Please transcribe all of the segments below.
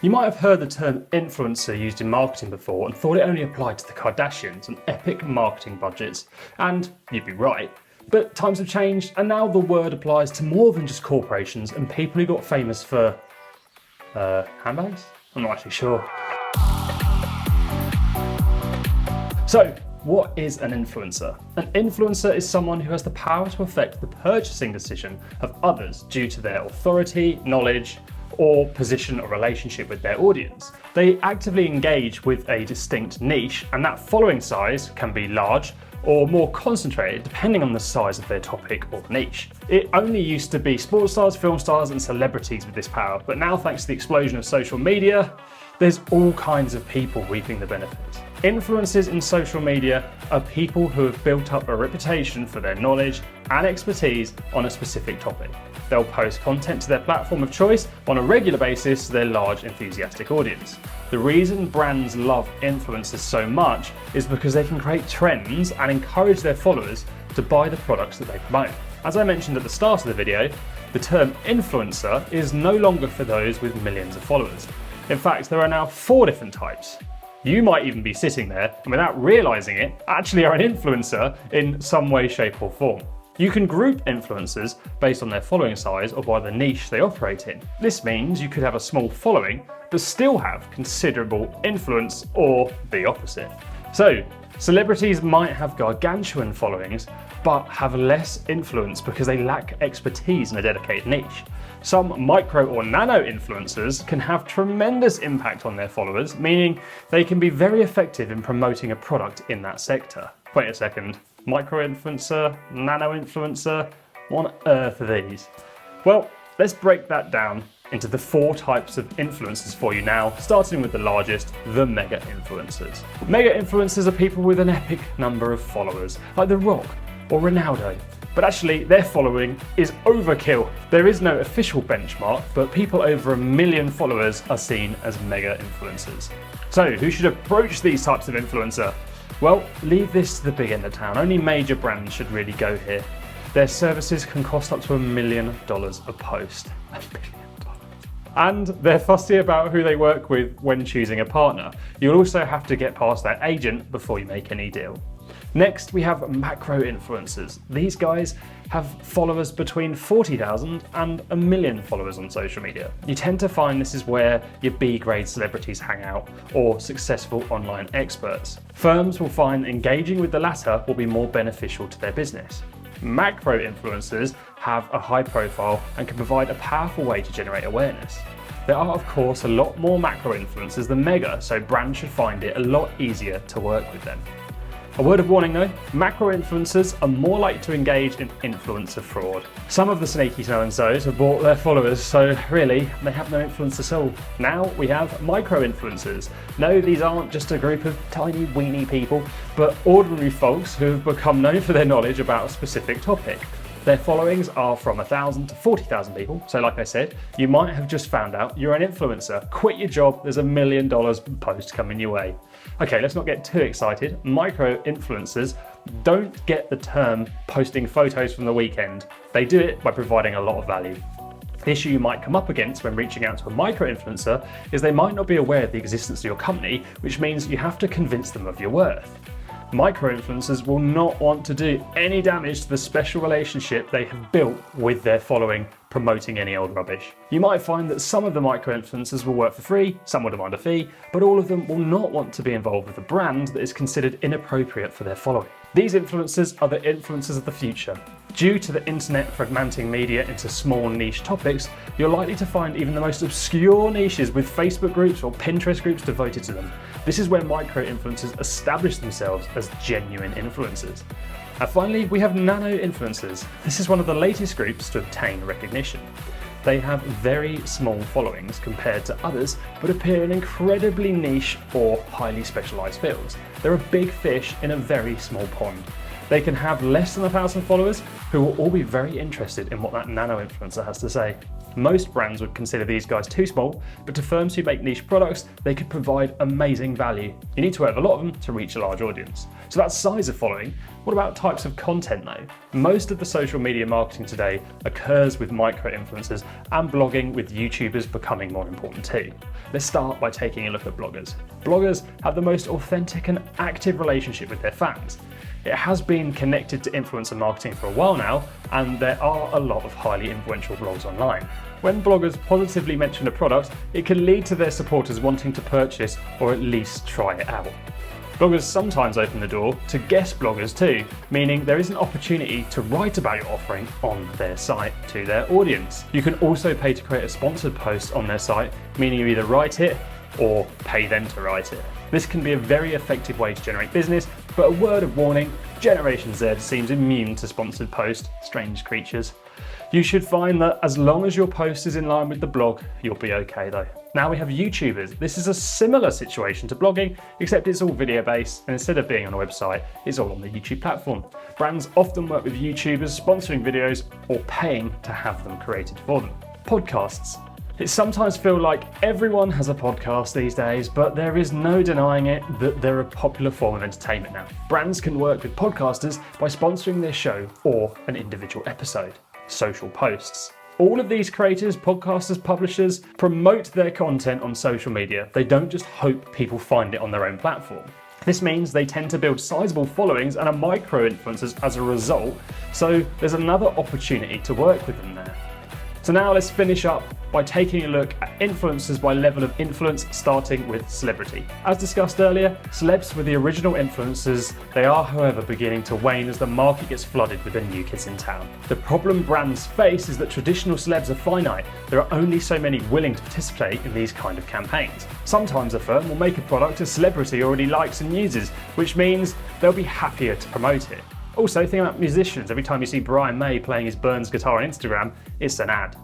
You might have heard the term influencer used in marketing before and thought it only applied to the Kardashians and epic marketing budgets, and you'd be right. But times have changed, and now the word applies to more than just corporations and people who got famous for handbags? I'm not actually sure. So, what is an influencer? An influencer is someone who has the power to affect the purchasing decision of others due to their authority, knowledge, or position or relationship with their audience. They actively engage with a distinct niche, and that following size can be large or more concentrated depending on the size of their topic or niche. It only used to be sports stars, film stars, and celebrities with this power, but now thanks to the explosion of social media, there's all kinds of people reaping the benefits. Influencers in social media are people who have built up a reputation for their knowledge and expertise on a specific topic. They'll post content to their platform of choice on a regular basis to their large, enthusiastic audience. The reason brands love influencers so much is because they can create trends and encourage their followers to buy the products that they promote. As I mentioned at the start of the video, the term influencer is no longer for those with millions of followers. In fact, there are now 4 different types. You might even be sitting there and without realizing it, actually are an influencer in some way, shape or form. You can group influencers based on their following size or by the niche they operate in. This means you could have a small following but still have considerable influence, or the opposite. So, celebrities might have gargantuan followings but have less influence because they lack expertise in a dedicated niche. Some micro or nano influencers can have tremendous impact on their followers, meaning they can be very effective in promoting a product in that sector. Wait a second, micro influencer, nano influencer, what on earth are these? Well, let's break that down into the 4 types of influencers for you now, starting with the largest, the mega influencers. Mega influencers are people with an epic number of followers, like The Rock or Ronaldo. But actually, their following is overkill. There is no official benchmark, but people over 1 million followers are seen as mega influencers. So, who should approach these types of influencer? Well, leave this to the big end of town. Only major brands should really go here. Their services can cost up to $1 million a post. $1 million. And they're fussy about who they work with when choosing a partner. You'll also have to get past that agent before you make any deal. Next, we have macro influencers. These guys have followers between 40,000 and 1 million followers on social media. You tend to find this is where your B-grade celebrities hang out, or successful online experts. Firms will find engaging with the latter will be more beneficial to their business. Macro influencers have a high profile and can provide a powerful way to generate awareness. There are of course a lot more macro influencers than mega, so brands should find it a lot easier to work with them. A word of warning though, macro influencers are more likely to engage in influencer fraud. Some of the sneaky so-and-sos have bought their followers, so really, they have no influence at all. Now we have micro influencers. No, these aren't just a group of tiny weenie people, but ordinary folks who have become known for their knowledge about a specific topic. Their followings are from 1,000 to 40,000 people, so like I said, you might have just found out you're an influencer. Quit your job, there's $1 million post coming your way. Okay, let's not get too excited. Micro influencers don't get the term posting photos from the weekend. They do it by providing a lot of value. The issue you might come up against when reaching out to a micro influencer is they might not be aware of the existence of your company, which means you have to convince them of your worth. Micro-influencers will not want to do any damage to the special relationship they have built with their following, promoting any old rubbish. You might find that some of the micro-influencers will work for free, some will demand a fee, but all of them will not want to be involved with a brand that is considered inappropriate for their following. These influencers are the influencers of the future. Due to the internet fragmenting media into small niche topics, you're likely to find even the most obscure niches with Facebook groups or Pinterest groups devoted to them. This is where micro-influencers establish themselves as genuine influencers. And finally, we have nano-influencers. This is one of the latest groups to obtain recognition. They have very small followings compared to others, but appear in incredibly niche or highly specialised fields. They're a big fish in a very small pond. They can have less than 1,000 followers who will all be very interested in what that nano influencer has to say. Most brands would consider these guys too small, but to firms who make niche products, they could provide amazing value. You need to have a lot of them to reach a large audience. So that's size of following. What about types of content though? Most of the social media marketing today occurs with micro-influencers and blogging, with YouTubers becoming more important too. Let's start by taking a look at bloggers. Bloggers have the most authentic and active relationship with their fans. It has been connected to influencer marketing for a while now, and there are a lot of highly influential blogs online. When bloggers positively mention a product, it can lead to their supporters wanting to purchase or at least try it out. Bloggers sometimes open the door to guest bloggers too, meaning there is an opportunity to write about your offering on their site to their audience. You can also pay to create a sponsored post on their site, meaning you either write it or pay them to write it. This can be a very effective way to generate business, but a word of warning, Generation Z seems immune to sponsored posts, strange creatures. You should find that as long as your post is in line with the blog, you'll be okay though. Now we have YouTubers. This is a similar situation to blogging, except it's all video based, and instead of being on a website, it's all on the YouTube platform. Brands often work with YouTubers sponsoring videos or paying to have them created for them. Podcasts. It sometimes feels like everyone has a podcast these days, but there is no denying it that they're a popular form of entertainment now. Brands can work with podcasters by sponsoring their show or an individual episode. Social posts. All of these creators, podcasters, publishers promote their content on social media. They don't just hope people find it on their own platform. This means they tend to build sizable followings and are micro-influencers as a result, so there's another opportunity to work with them there. So now let's finish up by taking a look at influencers by level of influence, starting with celebrity. As discussed earlier, celebs were the original influencers. They are, however, beginning to wane as the market gets flooded with the new kids in town. The problem brands face is that traditional celebs are finite. There are only so many willing to participate in these kind of campaigns. Sometimes a firm will make a product a celebrity already likes and uses, which means they'll be happier to promote it. Also, think about musicians. Every time you see Brian May playing his Burns guitar on Instagram, it's an ad.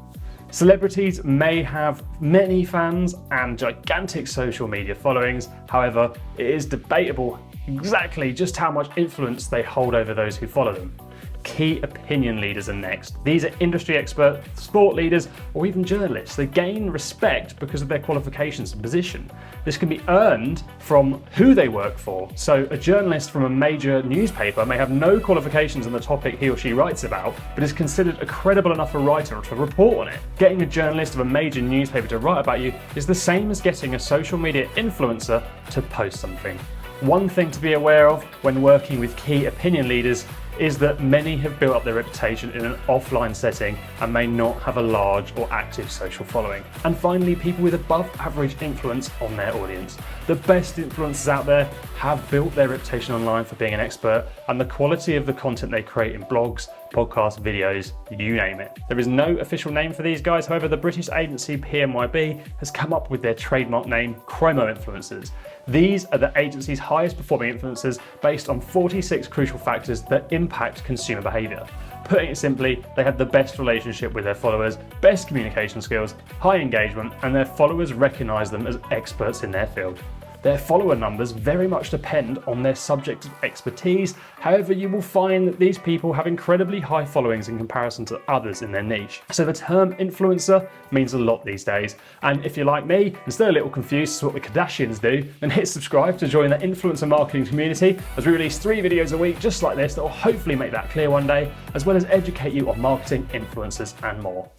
Celebrities may have many fans and gigantic social media followings. However, it is debatable exactly just how much influence they hold over those who follow them. Key opinion leaders are next. These are industry experts, sport leaders, or even journalists. They gain respect because of their qualifications and position. This can be earned from who they work for. So a journalist from a major newspaper may have no qualifications on the topic he or she writes about, but is considered a credible enough a writer to report on it. Getting a journalist of a major newspaper to write about you is the same as getting a social media influencer to post something. One thing to be aware of when working with key opinion leaders is that many have built up their reputation in an offline setting and may not have a large or active social following. And finally, people with above average influence on their audience. The best influencers out there have built their reputation online for being an expert, and the quality of the content they create in blogs, podcasts, videos, you name it. There is no official name for these guys, however, the British agency PMYB has come up with their trademark name, Chromo Influencers. These are the agency's highest performing influencers based on 46 crucial factors that impact consumer behaviour. Putting it simply, they have the best relationship with their followers, best communication skills, high engagement, and their followers recognise them as experts in their field. Their follower numbers very much depend on their subject of expertise. However, you will find that these people have incredibly high followings in comparison to others in their niche. So the term influencer means a lot these days. And if you're like me and still a little confused as to what the Kardashians do, then hit subscribe to join the influencer marketing community, as we release 3 videos a week just like this that will hopefully make that clear one day, as well as educate you on marketing, influencers and more.